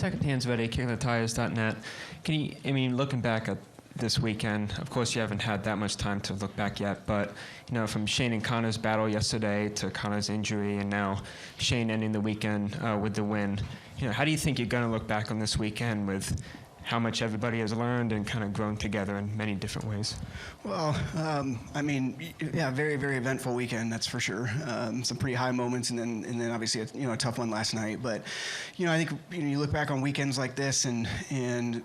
Second Hands Ready, KingofTheTires.net. Can you, I mean, looking back at this weekend, of course you haven't had that much time to look back yet, but, you know, from Shane and Connor's battle yesterday to Connor's injury and now Shane ending the weekend with the win, you know, how do you think you're going to look back on this weekend with how much everybody has learned and kind of grown together in many different ways? Well, I mean, yeah, very, very eventful weekend, that's for sure. Some pretty high moments, and then obviously a tough one last night. But I think you look back on weekends like this, and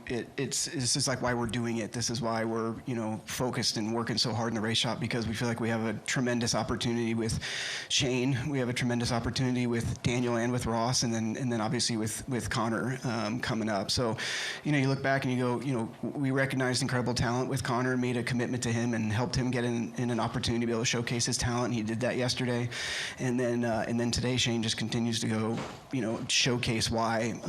it's this is like why we're doing it. This is why we're focused and working so hard in the race shop, because we feel like we have a tremendous opportunity with Shane. We have a tremendous opportunity with Daniel and with Ross, and then obviously with Connor coming up. So you look back and you go, we recognized incredible talent with Connor, made a commitment to him and helped him get in an opportunity to be able to showcase his talent. And he did that yesterday. And then today Shane just continues to go, showcase why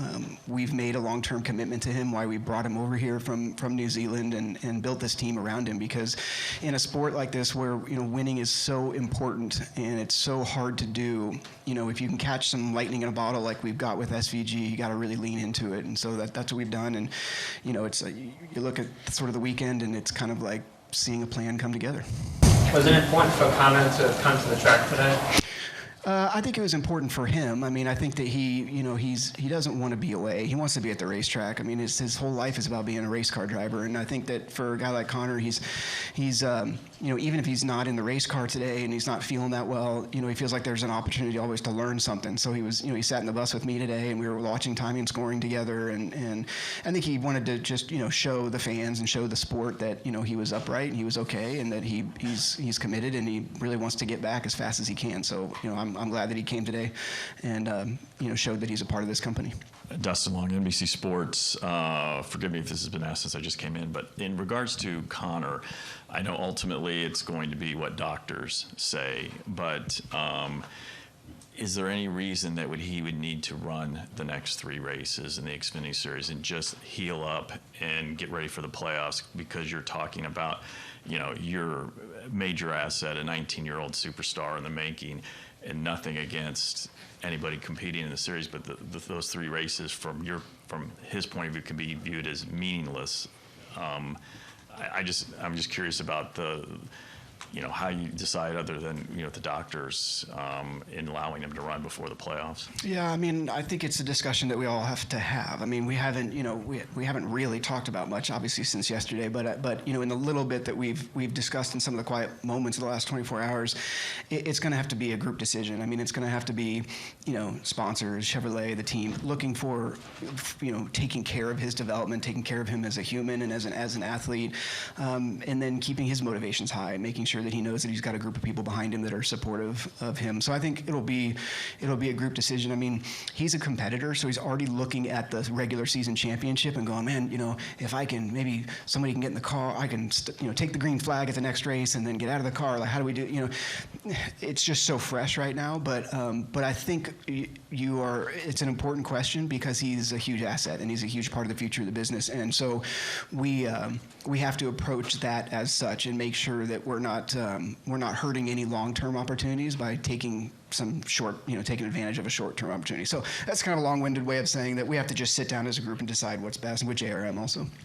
we've made a long-term commitment to him, why we brought him over here from New Zealand and built this team around him. Because in a sport like this where, winning is so important and it's so hard to do, if you can catch some lightning in a bottle like we've got with SVG, you got to really lean into it. And so that's what we've done. And it's you look at sort of the weekend, and it's kind of like seeing a plan come together. Was it important for Connor to come to the track today? I think it was important for him. I mean, I think that he doesn't want to be away. He wants to be at the racetrack. I mean, his whole life is about being a race car driver. And I think that for a guy like Connor, he's even if he's not in the race car today and he's not feeling that well, he feels like there's an opportunity always to learn something. So he was, he sat in the bus with me today, and we were watching timing and scoring together. And I think he wanted to just, show the fans and show the sport that, he was upright and he was okay, and that he's committed, and he really wants to get back as fast as he can. So, I'm glad that he came today and, showed that he's a part of this company. Dustin Long, NBC Sports. Forgive me if this has been asked since I just came in, but in regards to Connor, I know ultimately it's going to be what doctors say, but is there any reason that he would need to run the next 3 races in the Xfinity Series and just heal up and get ready for the playoffs? Because you're talking about, your major asset, a 19-year-old superstar in the making, and nothing against anybody competing in the series, but those 3 races from his point of view can be viewed as meaningless. I'm just curious about how you decide, other than the doctors in allowing him to run before the playoffs. Yeah, I mean, I think it's a discussion that we all have to have. I mean, we haven't really talked about much, obviously, since yesterday. But in the little bit that we've discussed in some of the quiet moments of the last 24 hours, it's going to have to be a group decision. I mean, it's going to have to be sponsors, Chevrolet, the team, looking for taking care of his development, taking care of him as a human and as an athlete, and then keeping his motivations high and making sure that he knows that he's got a group of people behind him that are supportive of him. So I think it'll be a group decision. I mean, he's a competitor, so he's already looking at the regular season championship and going, man, if I can, maybe somebody can get in the car, I can, take the green flag at the next race and then get out of the car. Like, how do we do? It's just so fresh right now. But I think it's an important question, because he's a huge asset and he's a huge part of the future of the business. And so we have to approach that as such and make sure that we're not hurting any long-term opportunities by taking taking advantage of a short-term opportunity. So that's kind of a long-winded way of saying that we have to just sit down as a group and decide what's best, and which ARM also.